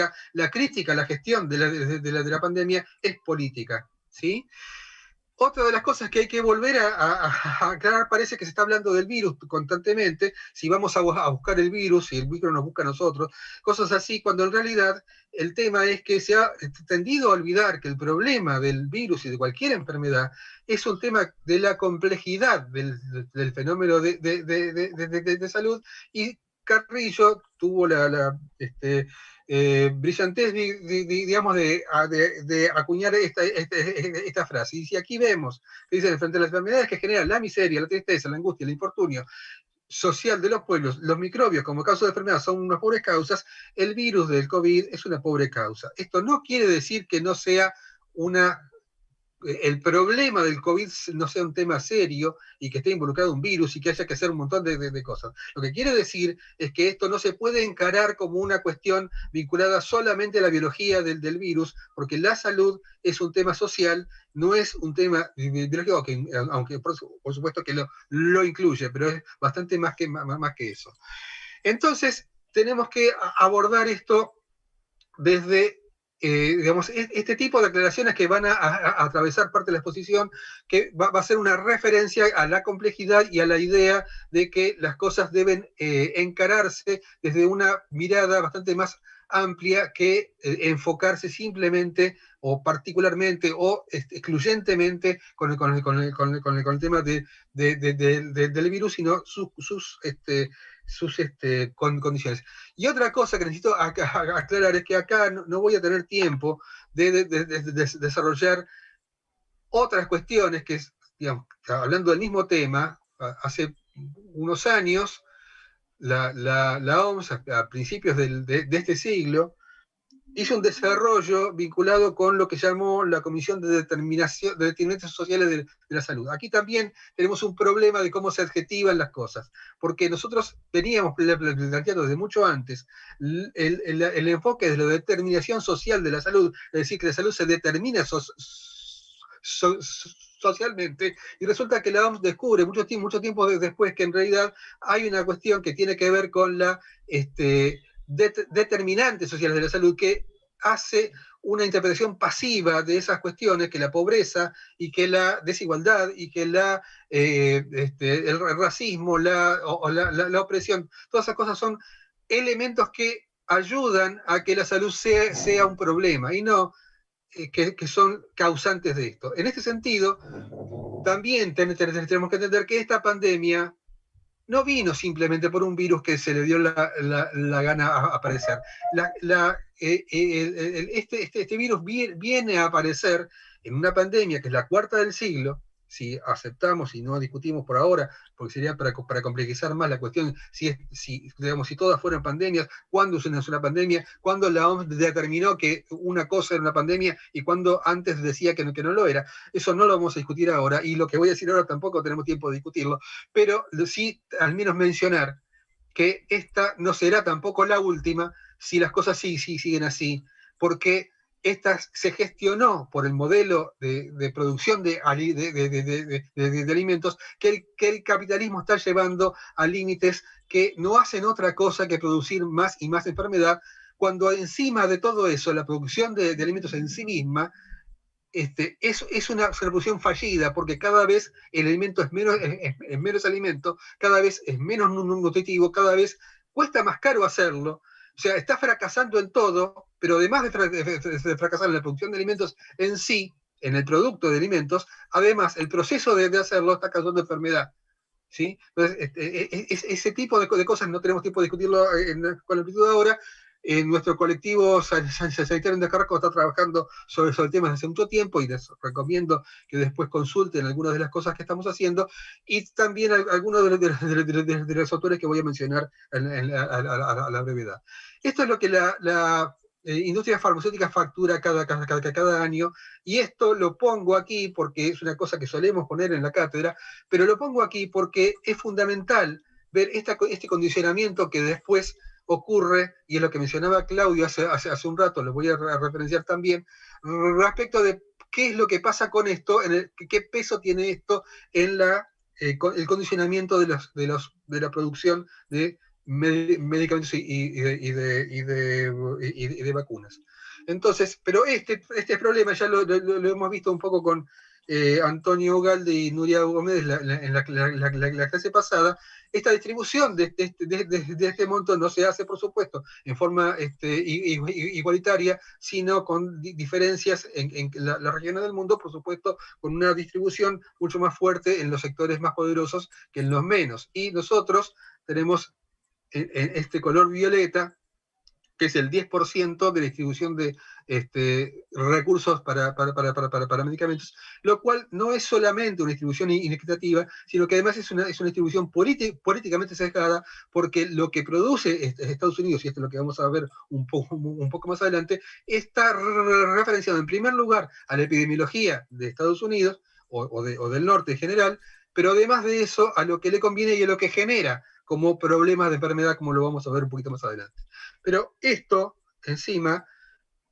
política, la crítica a la gestión de la pandemia es política, ¿sí? Otra de las cosas que hay que volver a aclarar, parece que se está hablando del virus constantemente, si vamos a buscar el virus, si el virus nos busca a nosotros, cosas así, cuando en realidad el tema es que se ha tendido a olvidar que el problema del virus y de cualquier enfermedad es un tema de la complejidad del fenómeno de salud, y Carrillo tuvo brillantez, digamos, de acuñar esta frase. Y si aquí vemos que dice, frente a las enfermedades que generan la miseria, la tristeza, la angustia, el infortunio social de los pueblos, los microbios como causa de enfermedad son unas pobres causas, el virus del COVID es una pobre causa. Esto no quiere decir que no sea el problema del COVID no sea un tema serio y que esté involucrado un virus y que haya que hacer un montón de cosas. Lo que quiere decir es que esto no se puede encarar como una cuestión vinculada solamente a la biología del virus, porque la salud es un tema social, no es un tema biológico, aunque por supuesto que lo incluye, pero es bastante más que eso. Entonces, tenemos que abordar esto desde digamos, este tipo de aclaraciones que van a atravesar parte de la exposición, que va a ser una referencia a la complejidad y a la idea de que las cosas deben encararse desde una mirada bastante más amplia que enfocarse simplemente o particularmente o excluyentemente con el tema del virus, sino sus condiciones. Y otra cosa que necesito aclarar es que acá no voy a tener tiempo de desarrollar otras cuestiones que, digamos, hablando del mismo tema, hace unos años, la OMS, a principios de este siglo, hizo un desarrollo vinculado con lo que llamó la Comisión de Determinantes Sociales de la Salud. Aquí también tenemos un problema de cómo se adjetivan las cosas, porque nosotros teníamos planteado desde mucho antes el enfoque de la determinación social de la salud, es decir, que la salud se determina socialmente, y resulta que la OMS descubre mucho tiempo después que en realidad hay una cuestión que tiene que ver con la determinantes sociales de la salud, que hace una interpretación pasiva de esas cuestiones, que la pobreza y que la desigualdad y que el racismo, la opresión, todas esas cosas son elementos que ayudan a que la salud sea un problema y no que son causantes de esto. En este sentido, también tenemos que entender que esta pandemia no vino simplemente por un virus que se le dio la gana a aparecer. Este virus viene a aparecer en una pandemia que es la cuarta del siglo, si aceptamos y no discutimos por ahora, porque sería para complejizar más la cuestión, si todas fueran pandemias, cuándo es una pandemia, cuándo la OMS determinó que una cosa era una pandemia y cuándo antes decía que no lo era. Eso no lo vamos a discutir ahora, y lo que voy a decir ahora tampoco tenemos tiempo de discutirlo, pero sí al menos mencionar que esta no será tampoco la última si las cosas siguen así, porque esta se gestionó por el modelo de producción de alimentos que el capitalismo está llevando a límites que no hacen otra cosa que producir más y más enfermedad, cuando encima de todo eso, la producción de alimentos en sí misma es una producción fallida, porque cada vez el alimento es menos alimento, cada vez es menos nutritivo, cada vez cuesta más caro hacerlo. O sea, está fracasando en todo, pero además de fracasar en la producción de alimentos en sí, en el producto de alimentos, además el proceso de hacerlo está causando enfermedad. ¿Sí? Entonces, ese tipo de cosas no tenemos tiempo de discutirlo con amplitud ahora. Nuestro colectivo sanitario en Descarrasco está trabajando sobre el tema desde hace mucho tiempo, y les recomiendo que después consulten algunas de las cosas que estamos haciendo, y también algunos de los autores que voy a mencionar a la brevedad. Esto es lo que la industria farmacéutica factura cada año, y esto lo pongo aquí porque es una cosa que solemos poner en la cátedra, pero lo pongo aquí porque es fundamental ver este condicionamiento que después ocurre, y es lo que mencionaba Claudio hace un rato, lo voy a referenciar también, respecto de qué es lo que pasa con esto, qué peso tiene esto en el condicionamiento de la producción de medicamentos y de vacunas. Entonces, pero este problema ya lo hemos visto un poco con Antonio Ugalde y Nuria Gómez en la clase pasada. Esta distribución de este monto no se hace, por supuesto, en forma igualitaria, sino con diferencias en las regiones del mundo, por supuesto, con una distribución mucho más fuerte en los sectores más poderosos que en los menos. Y nosotros tenemos en este color violeta, que es el 10% de la distribución de recursos para medicamentos, lo cual no es solamente una distribución inequitativa, sino que además es una distribución políticamente sesgada, porque lo que produce Estados Unidos, y esto es lo que vamos a ver un poco más adelante, está referenciado en primer lugar a la epidemiología de Estados Unidos, o del norte en general, pero además de eso, a lo que le conviene y a lo que genera como problemas de enfermedad, como lo vamos a ver un poquito más adelante. Pero esto, encima,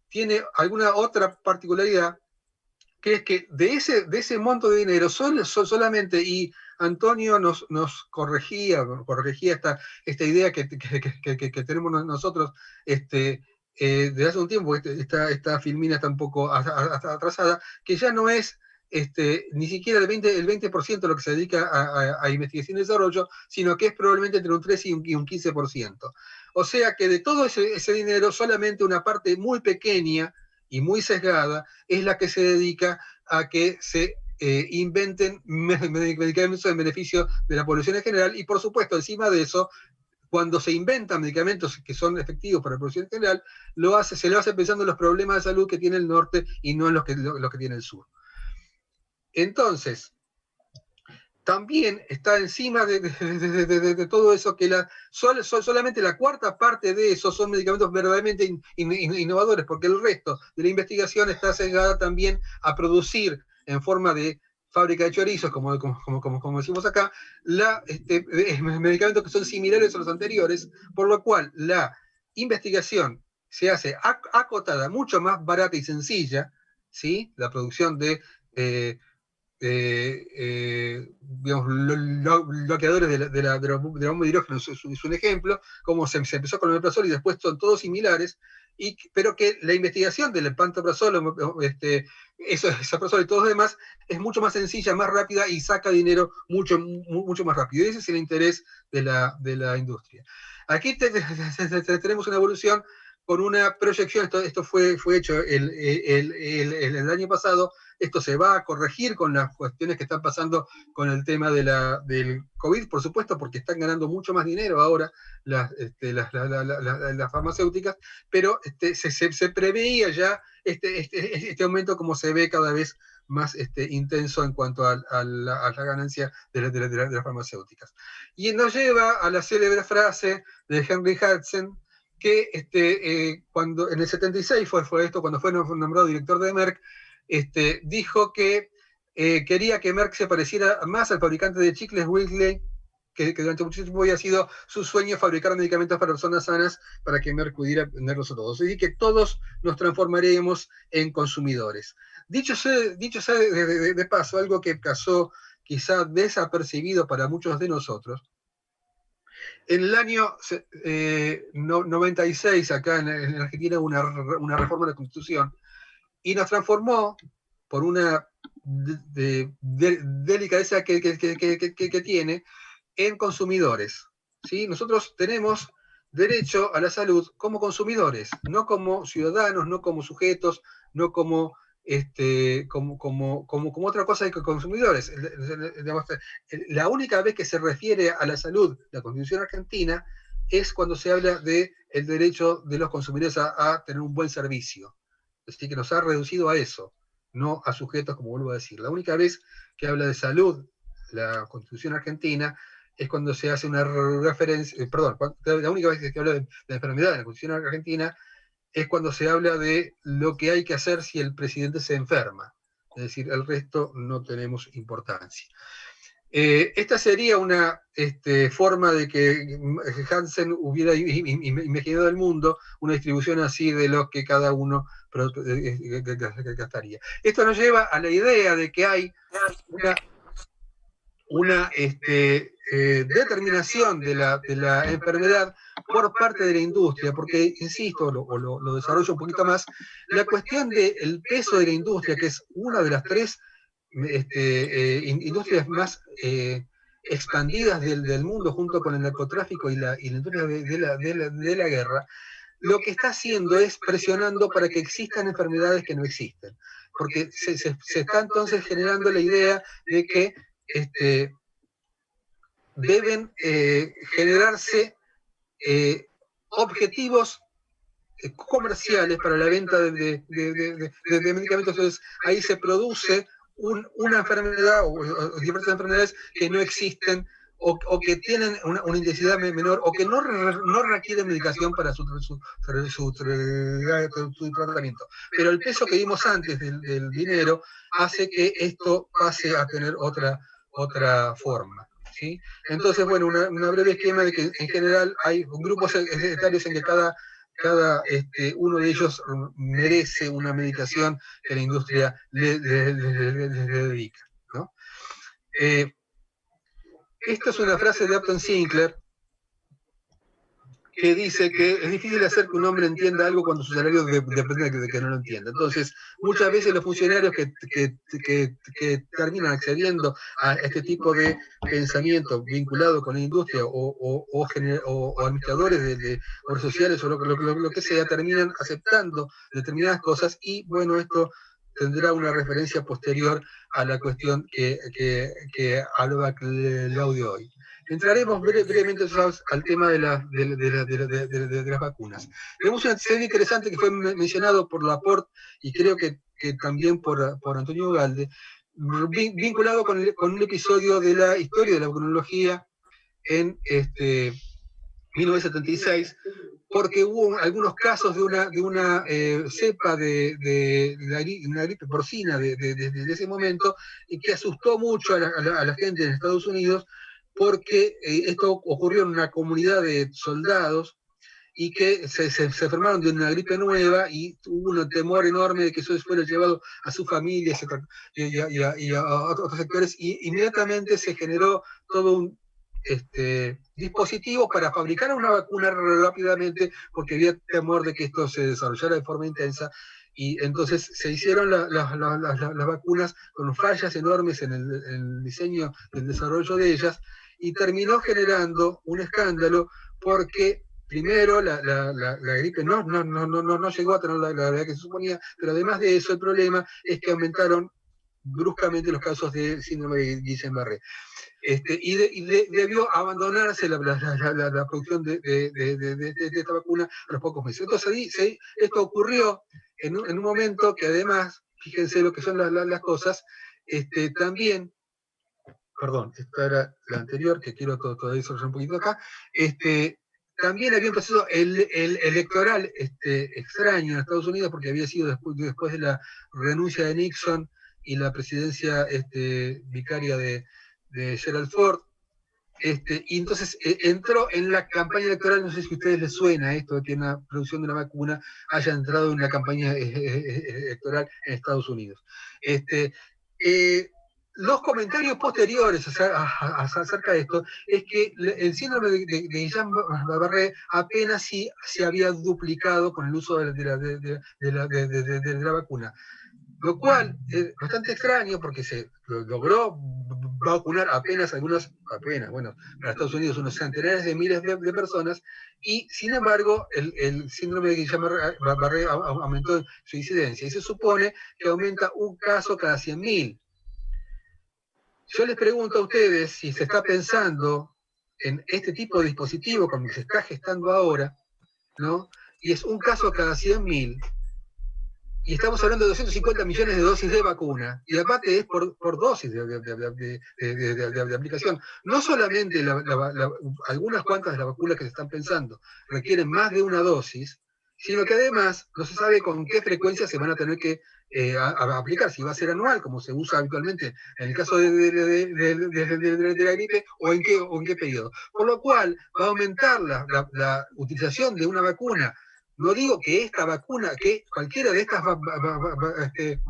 tiene alguna otra particularidad, que es que de ese monto de dinero solamente, y Antonio nos corregía esta idea que tenemos nosotros desde hace un tiempo, esta filmina está un poco atrasada, que ya no es ni siquiera el 20% lo que se dedica a investigación y desarrollo, sino que es probablemente entre un 3 y un 15%. O sea que de todo ese dinero, solamente una parte muy pequeña y muy sesgada es la que se dedica a que se inventen medicamentos en beneficio de la población en general, y por supuesto, encima de eso, cuando se inventan medicamentos que son efectivos para la población en general, se lo hace pensando en los problemas de salud que tiene el norte y no en los que tiene el sur. Entonces, también está encima de todo eso que solamente la cuarta parte de eso son medicamentos verdaderamente innovadores, porque el resto de la investigación está sesgada también a producir en forma de fábrica de chorizos, como decimos acá, medicamentos que son similares a los anteriores, por lo cual la investigación se hace acotada, mucho más barata y sencilla, ¿sí? La producción de digamos, bloqueadores de la bomba de hidrógeno es un ejemplo, como se empezó con el omeprazol y después son todos similares, pero que la investigación del pantoprazol, esoprazol y todo lo demás es mucho más sencilla, más rápida y saca dinero mucho más rápido. Y ese es el interés de la industria. Aquí tenemos una evolución con una proyección. Esto fue hecho el año pasado. Esto se va a corregir con las cuestiones que están pasando con el tema del COVID, por supuesto, porque están ganando mucho más dinero ahora las farmacéuticas, pero se preveía ya este aumento, como se ve cada vez más intenso en cuanto a la ganancia de las farmacéuticas. Y nos lleva a la célebre frase de Henry Hudson, que cuando en el 76 fue esto, cuando fue nombrado director de Merck, dijo que quería que Merck se pareciera más al fabricante de chicles Wrigley, que durante mucho tiempo había sido su sueño fabricar medicamentos para personas sanas, para que Merck pudiera venderlos a todos, y que todos nos transformaríamos en consumidores. Dicho sea de paso, algo que pasó quizá desapercibido para muchos de nosotros, en el año 96, acá en Argentina, hubo una reforma de la Constitución, y nos transformó, por una delicadeza que tiene, en consumidores. ¿Sí? Nosotros tenemos derecho a la salud como consumidores, no como ciudadanos, no como sujetos, no como otra cosa que consumidores. La única vez que se refiere a la salud, la Constitución argentina, es cuando se habla del derecho de los consumidores a tener un buen servicio. Así que nos ha reducido a eso, no a sujetos, como vuelvo a decir. La única vez que habla de salud la Constitución argentina es cuando se hace una referencia, la única vez que habla de enfermedad en la Constitución argentina es cuando se habla de lo que hay que hacer si el presidente se enferma. Es decir, el resto no tenemos importancia. Esta sería una forma de que Hansen hubiera imaginado el mundo, una distribución así de lo que cada uno gastaría. Esto nos lleva a la idea de que hay una determinación de la enfermedad por parte de la industria, porque, insisto, lo desarrollo un poquito más, la cuestión del peso de la industria, que es una de las tres industrias más expandidas del mundo, junto con el narcotráfico y la industria de la guerra, lo que está haciendo es presionando para que existan enfermedades que no existen, porque se está entonces generando la idea de que deben generarse objetivos comerciales para la venta de medicamentos. Entonces ahí se produce una enfermedad o diversas enfermedades que no existen o que tienen una intensidad menor o que no requieren medicación para su tratamiento. Pero el peso que vimos antes del dinero hace que esto pase a tener otra forma. ¿Sí? Entonces, bueno, una breve esquema de que en general hay grupos etarios en que cada uno de ellos merece una medicación que la industria le dedica, ¿no? Esta es una frase de Upton Sinclair que dice que es difícil hacer que un hombre entienda algo cuando su salario depende de que no lo entienda. Entonces, muchas veces los funcionarios que terminan accediendo a este tipo de pensamiento vinculado con la industria o administradores de obras sociales o lo que sea, terminan aceptando determinadas cosas y, bueno, esto tendrá una referencia posterior a la cuestión que hablaba Claudio hoy. Entraremos brevemente al tema de las vacunas. Tenemos un antecedente interesante que fue mencionado por Laporte y creo que también por Antonio Ugalde, vinculado con un episodio de la historia de la vacunología en 1976, porque hubo algunos casos de una cepa de una gripe porcina de ese momento y que asustó mucho a la gente en Estados Unidos, porque esto ocurrió en una comunidad de soldados y que se enfermaron de una gripe nueva y hubo un temor enorme de que eso fuera llevado a su familia y a otros sectores, y inmediatamente se generó todo un dispositivo para fabricar una vacuna rápidamente, porque había temor de que esto se desarrollara de forma intensa, y entonces se hicieron las vacunas con fallas enormes en el diseño del desarrollo de ellas, y terminó generando un escándalo porque primero la gripe no llegó a tener la gravedad que se suponía, pero además de eso el problema es que aumentaron bruscamente los casos de síndrome de Guillain-Barré. Y debió abandonarse la producción de esta vacuna a los pocos meses. Entonces esto ocurrió en un momento que además, fíjense lo que son las cosas, también, perdón, esta era la anterior, que quiero todavía desarrollar un poquito acá, también había un proceso electoral extraño en Estados Unidos, porque había sido después de la renuncia de Nixon y la presidencia vicaria de Gerald Ford, y entonces entró en la campaña electoral. No sé si a ustedes les suena esto de que una producción de una vacuna haya entrado en la campaña electoral en Estados Unidos. Los comentarios posteriores acerca de esto es que el síndrome de Guillain-Barré apenas si se había duplicado con el uso de la vacuna, lo cual es bastante extraño porque se logró vacunar apenas, bueno, para Estados Unidos unos centenares de miles de personas, y sin embargo el síndrome de Guillain-Barré aumentó su incidencia, y se supone que aumenta un caso cada 100.000. Yo les pregunto a ustedes si se está pensando en este tipo de dispositivo como el que se está gestando ahora, ¿no? Y es un caso cada 100.000, y estamos hablando de 250 millones de dosis de vacuna, y aparte es por dosis de aplicación. No solamente algunas cuantas de las vacunas que se están pensando requieren más de una dosis, sino que además no se sabe con qué frecuencia se van a tener que aplicar, si va a ser anual, como se usa habitualmente en el caso de la gripe, o en qué periodo. Por lo cual va a aumentar la utilización de una vacuna No digo que esta vacuna, que cualquiera de estas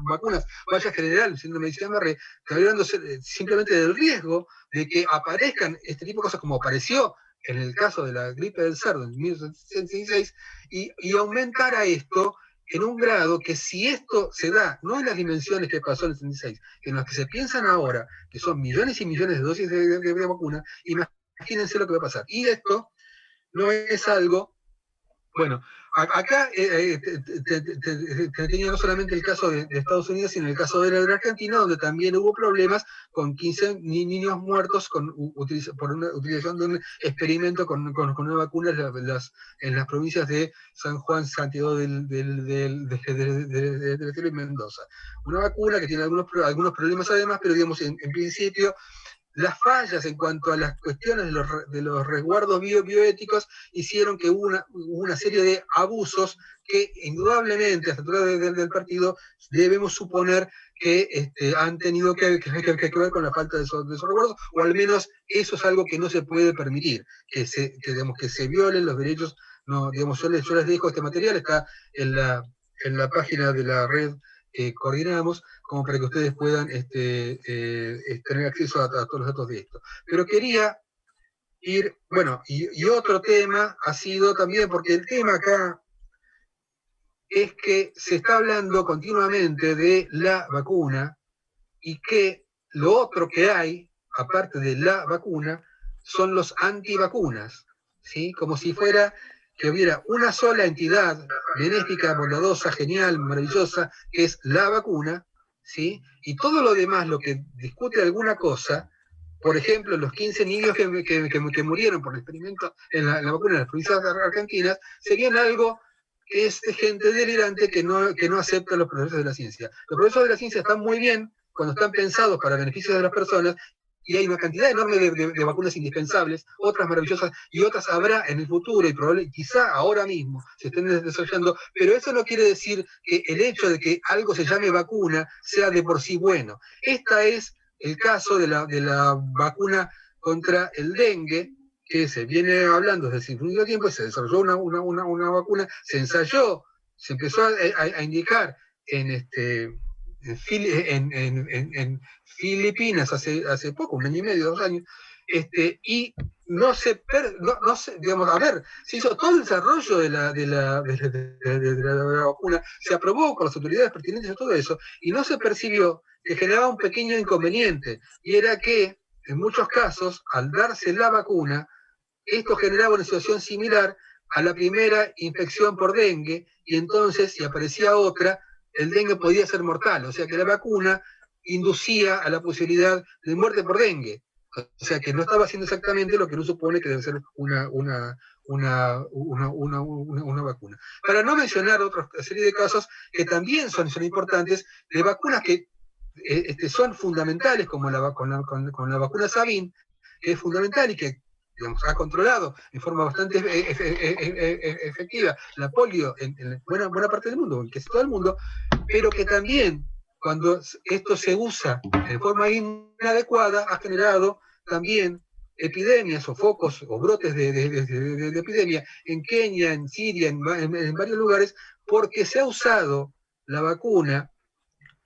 vacunas vaya a generar el síndrome de Guillain-Barré, estoy hablando simplemente del riesgo de que aparezcan este tipo de cosas como apareció en el caso de la gripe del cerdo en 1966, y aumentar a esto en un grado que si esto se da, no en las dimensiones que pasó en el 76, en las que se piensan ahora, que son millones y millones de dosis de vacuna, imagínense lo que va a pasar. Y esto no es algo, bueno, acá tenía no solamente el caso de Estados Unidos, sino el caso de la Argentina, donde también hubo problemas con 15 niños muertos por una utilización de un experimento con una vacuna en las provincias de San Juan, Santiago del Estero y Mendoza. Una vacuna que tiene algunos problemas además, pero digamos, en principio, las fallas en cuanto a las cuestiones de los resguardos bioéticos hicieron que hubo una serie de abusos que indudablemente a esta altura del partido debemos suponer que han tenido que ver con la falta de esos resguardos, o al menos eso es algo que no se puede permitir, que se violen los derechos. No, digamos, yo les dejo este material, está en la página de la red que coordinamos, como para que ustedes puedan tener acceso a todos los datos de esto. Pero quería ir, bueno, y otro tema ha sido también, porque el tema acá es que se está hablando continuamente de la vacuna, y que lo otro que hay, aparte de la vacuna, son los antivacunas, ¿sí? Como si fuera que hubiera una sola entidad benéfica, bondadosa, genial, maravillosa, que es la vacuna, ¿sí? Y todo lo demás, lo que discute alguna cosa, por ejemplo, los 15 niños que murieron por el experimento en la vacuna en las provincias argentinas, serían algo que es de gente delirante que no acepta los progresos de la ciencia. Los progresos de la ciencia están muy bien cuando están pensados para beneficio de las personas, y hay una cantidad enorme de vacunas indispensables, otras maravillosas, y otras habrá en el futuro, y probablemente quizá ahora mismo se estén desarrollando, pero eso no quiere decir que el hecho de que algo se llame vacuna sea de por sí bueno. Este es el caso de la vacuna contra el dengue, que se viene hablando desde hace mucho tiempo. Se desarrolló una vacuna, se ensayó, se empezó a indicar en Filipinas hace poco, un año y medio, 2 años, y no se, digamos, a ver, se hizo todo el desarrollo de la vacuna, se aprobó por las autoridades pertinentes de todo eso, y no se percibió que generaba un pequeño inconveniente, y era que, en muchos casos, al darse la vacuna, esto generaba una situación similar a la primera infección por dengue, y entonces, si aparecía otra, el dengue podía ser mortal. O sea que la vacuna inducía a la posibilidad de muerte por dengue. O sea que no estaba haciendo exactamente lo que uno supone que debe ser una vacuna. Para no mencionar otra serie de casos que también son importantes, de vacunas que son fundamentales, como con la vacuna Sabin, que es fundamental y que, digamos, ha controlado en forma bastante efectiva la polio en buena parte del mundo, en casi todo el mundo, pero que también, cuando esto se usa de forma inadecuada, ha generado también epidemias o focos o brotes de epidemia en Kenia, en Siria, en varios lugares, porque se ha usado la vacuna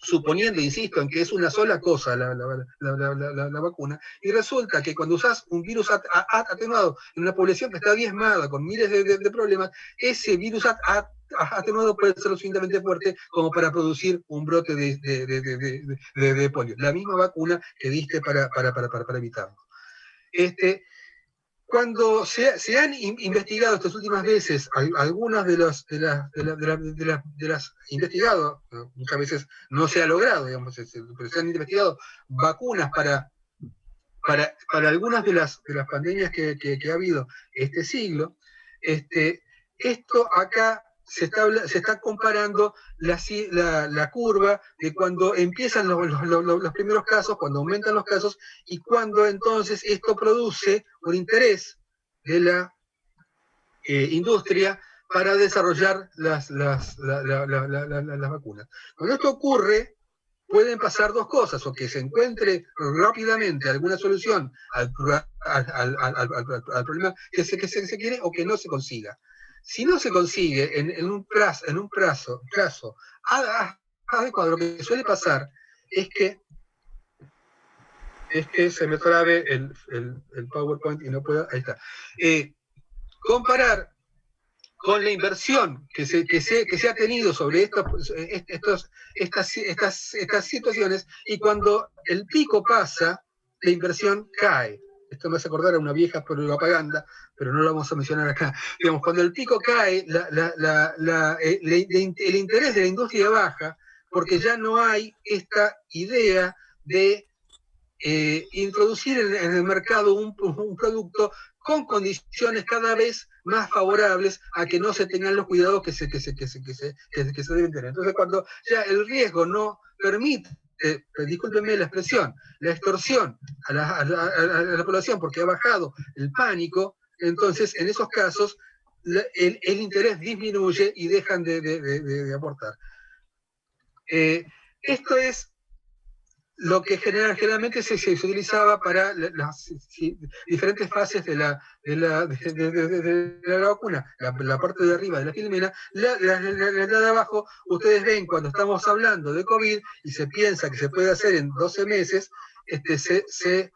suponiendo, insisto, en que es una sola cosa la vacuna, y resulta que cuando usas un virus atenuado en una población que está diezmada con miles de problemas, ese virus atenuado puede ser lo suficientemente fuerte como para producir un brote de polio. La misma vacuna que diste para evitarlo. Cuando se han investigado estas últimas veces, algunas de las investigado, muchas veces no se ha logrado, digamos, pero se han investigado vacunas para algunas de las pandemias que ha habido este siglo. Esto acá se está comparando la curva de cuando empiezan los primeros casos, cuando aumentan los casos, y cuando entonces esto produce un interés de la industria para desarrollar las vacunas. Cuando esto ocurre, pueden pasar dos cosas: o que se encuentre rápidamente alguna solución al problema que se quiere, o que no se consiga. Si no se consigue en un plazo adecuado, lo que suele pasar es que se me trabe el PowerPoint y no puedo, ahí está. Comparar con la inversión que se ha tenido sobre estas situaciones, y cuando el pico pasa, la inversión cae. Esto me hace acordar a una vieja propaganda, pero no lo vamos a mencionar acá. Digamos, cuando el pico cae, el interés de la industria baja, porque ya no hay esta idea de introducir en el mercado un producto con condiciones cada vez más favorables a que no se tengan los cuidados que se deben tener. Entonces, cuando ya el riesgo no permite, discúlpenme la expresión, la extorsión a la población porque ha bajado el pánico, entonces en esos casos el interés disminuye y dejan de aportar. Esto es lo que generalmente se utilizaba para las diferentes fases de la vacuna. La parte de arriba de la filmina, la de abajo, ustedes ven cuando estamos hablando de COVID y se piensa que se puede hacer en 12 meses, se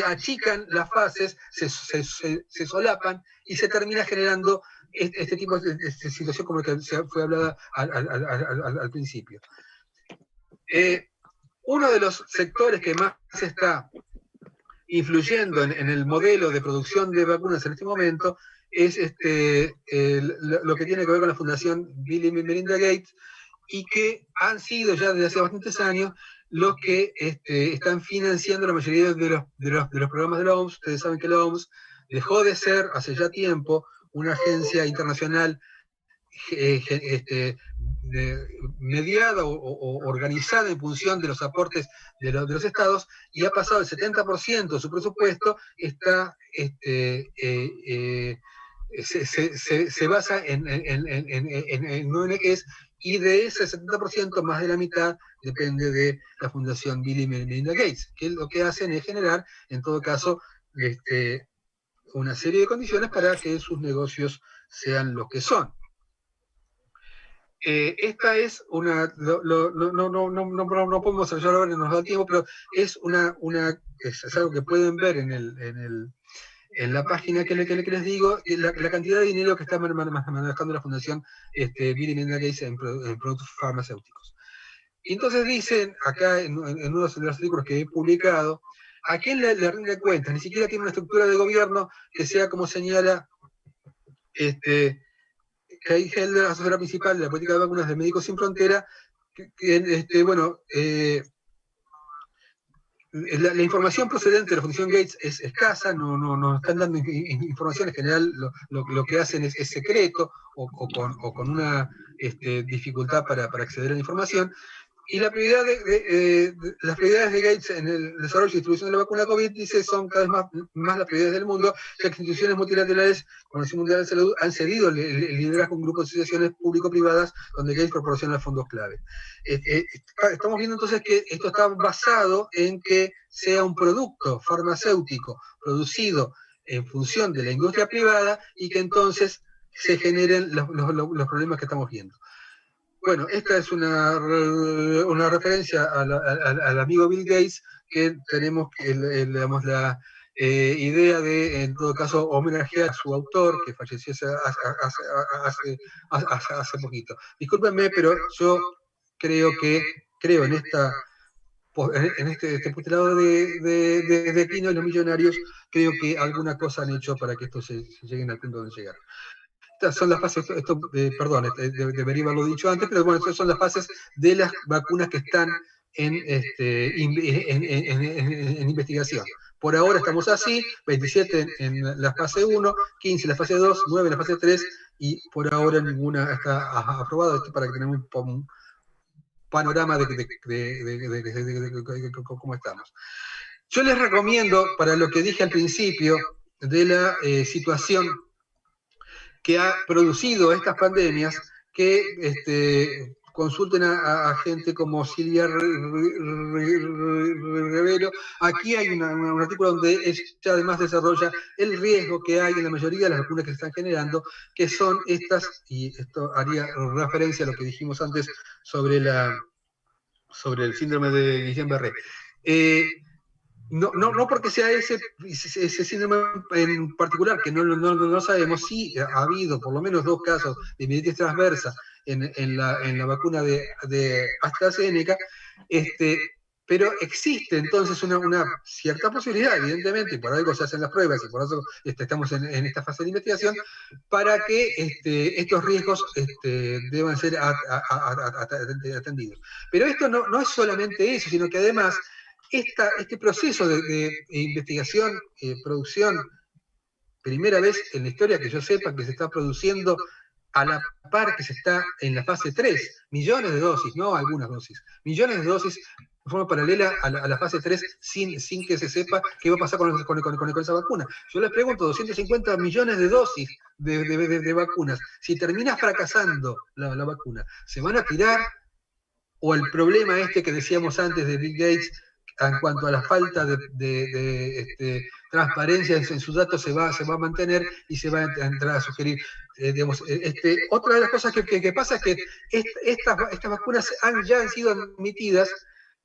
achican las fases, se solapan y se termina generando este tipo de situación como la que se fue hablada al principio. Uno de los sectores que más está influyendo en el modelo de producción de vacunas en este momento es lo que tiene que ver con la Fundación Bill y Melinda Gates, y que han sido ya desde hace bastantes años los que están financiando la mayoría de los programas de la OMS. Ustedes saben que la OMS dejó de ser hace ya tiempo una agencia internacional mediada o organizada en función de los aportes de los estados, y ha pasado el 70% de su presupuesto se basa en ONGs, y de ese 70% más de la mitad depende de la Fundación Bill y Melinda Gates, que lo que hacen es generar, en todo caso, una serie de condiciones para que sus negocios sean los que son. Esta es una, no podemos hablar ahora, no nos da tiempo, pero es es algo que pueden ver en la página que les digo, la cantidad de dinero que está manejando la Fundación Bill y Melinda Gates en productos farmacéuticos. Y entonces dicen, acá en uno de los artículos que he publicado, ¿a quién le rinde cuentas? Ni siquiera tiene una estructura de gobierno que sea como señala Kay Helder, asesora principal de la política de vacunas de Médicos Sin Frontera, la información procedente de la Fundación Gates es escasa, no están dando información, en general lo que hacen es secreto o con una dificultad para acceder a la información. Y las prioridades de Gates en el desarrollo y distribución de la vacuna COVID, dice, son cada vez más las prioridades del mundo, ya que instituciones multilaterales como la Organización Mundial de Salud han cedido el liderazgo en grupos de asociaciones público-privadas donde Gates proporciona fondos clave. Estamos viendo entonces que esto está basado en que sea un producto farmacéutico producido en función de la industria privada, y que entonces se generen los problemas que estamos viendo. Bueno, esta es una referencia al amigo Bill Gates, que tenemos digamos, la idea de, en todo caso, homenajear a su autor, que falleció hace poquito. Discúlpenme, pero yo creo en este postulado de Pino y los millonarios, creo que alguna cosa han hecho para que esto se lleguen al punto donde llegar. Estas son las fases, perdón, debería haberlo dicho antes, pero bueno, estas son las fases de las vacunas que están en investigación. Por ahora estamos así, 27 en la fase 1, 15 en la fase 2, 9 en la fase 3, y por ahora ninguna está aprobada. Esto para que tengamos un panorama de cómo estamos. Yo les recomiendo, para lo que dije al principio, de la situación que ha producido estas pandemias, que consulten a gente como Silvia Rivero. Aquí hay un artículo donde ella además desarrolla el riesgo que hay en la mayoría de las vacunas que se están generando, que son estas, y esto haría referencia a lo que dijimos antes sobre el síndrome de Guillain-Barré. No porque sea ese síndrome en particular, que no sabemos, sí ha habido por lo menos 2 casos de meningitis transversa en la vacuna de AstraZeneca, pero existe entonces una cierta posibilidad, evidentemente, y por algo se hacen las pruebas, y por eso estamos en esta fase de investigación, para que estos riesgos deban ser atendidos. Pero esto no es solamente eso, sino que además este proceso de investigación, producción, primera vez en la historia que yo sepa que se está produciendo a la par que se está en la fase 3, millones de dosis, no algunas dosis, millones de dosis de forma paralela a la fase 3 sin que se sepa qué va a pasar con esa vacuna. Yo les pregunto, 250 millones de dosis de vacunas, si termina fracasando la vacuna, ¿se van a tirar? O el problema que decíamos antes de Bill Gates, en cuanto a la falta de transparencia en sus datos, se va a mantener y se va a entrar a sugerir. Otra de las cosas que pasa es que estas vacunas ya han sido admitidas,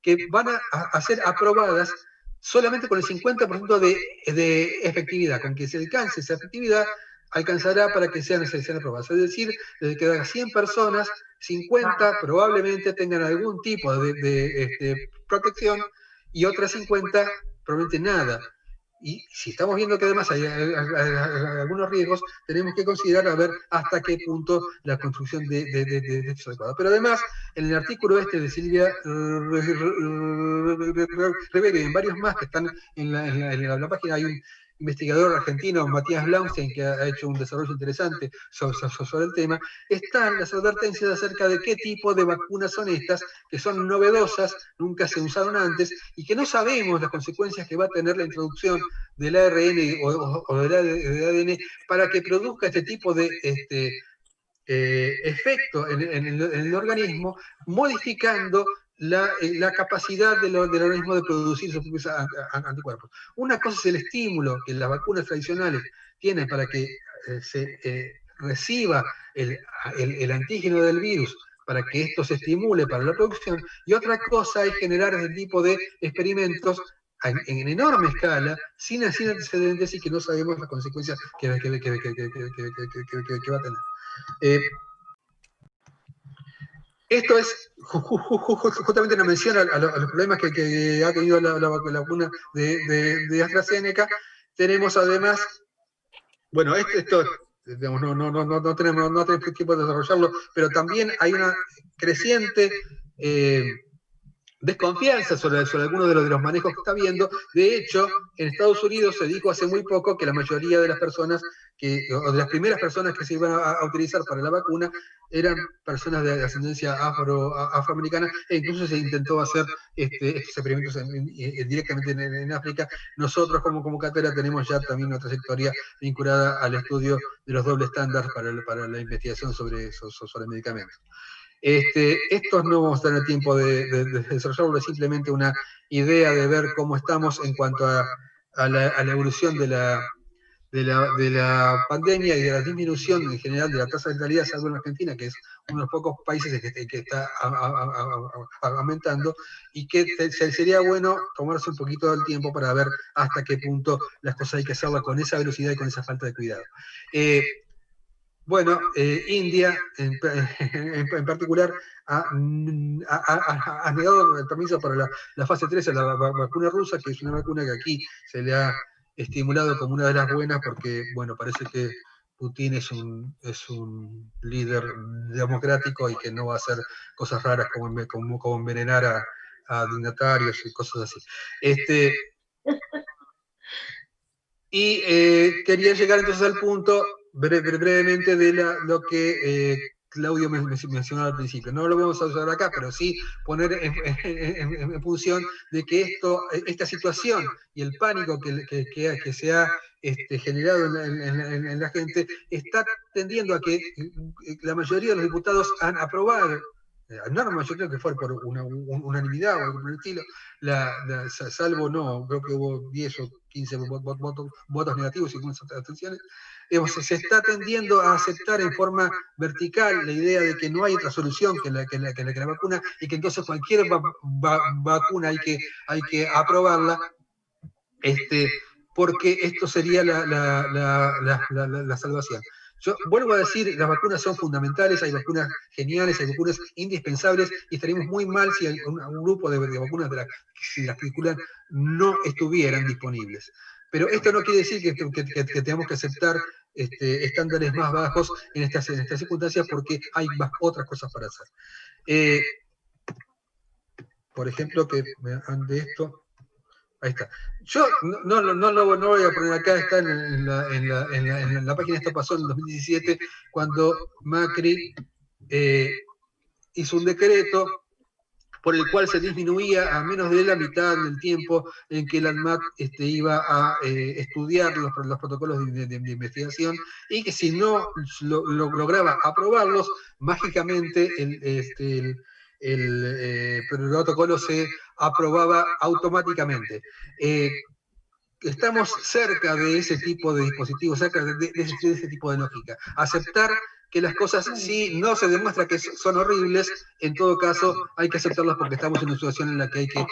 que van a ser aprobadas solamente con el 50% de efectividad. Con que se alcance esa efectividad, alcanzará para que sean aprobadas. Es decir, desde que 100 personas, 50 probablemente tengan algún tipo de protección y otras 50 probablemente nada. Y si estamos viendo que además hay algunos riesgos, tenemos que considerar a ver hasta qué punto la construcción de esto es adecuada. Pero además, en el artículo de Silvia Rivero y en varios más que están en la página, hay un investigador argentino, Matías Blaustein, que ha hecho un desarrollo interesante sobre el tema, están las advertencias acerca de qué tipo de vacunas son estas, que son novedosas, nunca se usaron antes, y que no sabemos las consecuencias que va a tener la introducción del ARN o del ADN para que produzca este tipo de efecto en el organismo, modificando la capacidad del organismo de producir sus propios anticuerpos. Una cosa es el estímulo que las vacunas tradicionales tienen para que se reciba el antígeno del virus, para que esto se estimule para la producción, y otra cosa es generar este tipo de experimentos en enorme escala, sin antecedentes y que no sabemos las consecuencias que va a tener. Esto es justamente una mención a los problemas que ha tenido la vacuna de AstraZeneca. Tenemos además, bueno, esto digamos, no tenemos tiempo de desarrollarlo, pero también hay una creciente desconfianza sobre algunos de los manejos que está viendo. De hecho, en Estados Unidos se dijo hace muy poco que la mayoría de las personas, o de las primeras personas que se iban a utilizar para la vacuna, eran personas de ascendencia afroamericana, e incluso se intentó hacer estos experimentos directamente en África. Nosotros como cátedra tenemos ya también una trayectoria vinculada al estudio de los dobles estándares para la investigación sobre medicamentos. Estos no vamos a tener tiempo de desarrollarlo, es simplemente una idea de ver cómo estamos en cuanto a la evolución de la pandemia y de la disminución en general de la tasa de letalidad, salvo en Argentina, que es uno de los pocos países que está aumentando, y que sería bueno tomarse un poquito del tiempo para ver hasta qué punto las cosas hay que hacerlas con esa velocidad y con esa falta de cuidado. Bueno, India en particular ha negado el permiso para la fase 3 a la vacuna rusa, que es una vacuna que aquí se le ha estimulado como una de las buenas, porque, bueno, parece que Putin es un líder democrático y que no va a hacer cosas raras como envenenar a dignatarios y cosas así. Y quería llegar entonces al punto brevemente de lo que Claudio mencionó al principio. No lo vamos a usar acá, pero sí poner en función de que esta situación y el pánico que se ha generado en la gente está tendiendo a que la mayoría de los diputados han aprobado Norma, yo creo que fue por unanimidad o algo por el estilo, salvo no, creo que hubo 10 o 15 votos negativos y algunas abstenciones, se está tendiendo a aceptar en forma vertical la idea de que no hay otra solución que la vacuna, y que entonces cualquier vacuna hay que aprobarla, porque esto sería la salvación. Yo vuelvo a decir, las vacunas son fundamentales, hay vacunas geniales, hay vacunas indispensables, y estaríamos muy mal si un grupo de vacunas si las circulan no estuvieran disponibles. Pero esto no quiere decir que tengamos que aceptar estándares más bajos en estas circunstancias, porque hay otras cosas para hacer. Por ejemplo, que me ande esto. Ahí está. Yo no lo voy a poner acá, está en la página. Esto pasó en el 2017, cuando Macri hizo un decreto por el cual se disminuía a menos de la mitad del tiempo en que el ANMAT iba a estudiar los protocolos de investigación, y que si no lograba aprobarlos, mágicamente el protocolo se aprobaba automáticamente. Estamos cerca de ese tipo de dispositivos, cerca de ese tipo de lógica. Aceptar que las cosas, si no se demuestra que son horribles, en todo caso hay que aceptarlas, porque estamos en una situación en la que hay que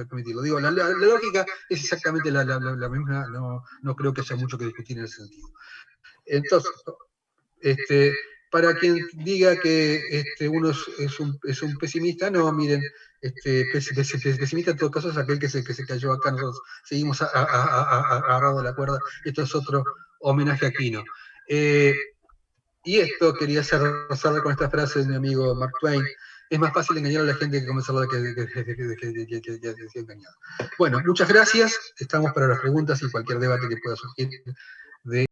permitirlo. Digo, la lógica es exactamente la misma, no creo que haya mucho que discutir en ese sentido. Entonces, para quien diga que uno es un pesimista, no, miren, pesimista en todo caso es aquel que se cayó acá. Nosotros seguimos agarrados de la cuerda. Esto es otro homenaje a Quino. Y esto quería cerrar con esta frase de mi amigo Mark Twain: es más fácil engañar a la gente que convencerla que sea engañada. Bueno, muchas gracias. Estamos para las preguntas y cualquier debate que pueda surgir de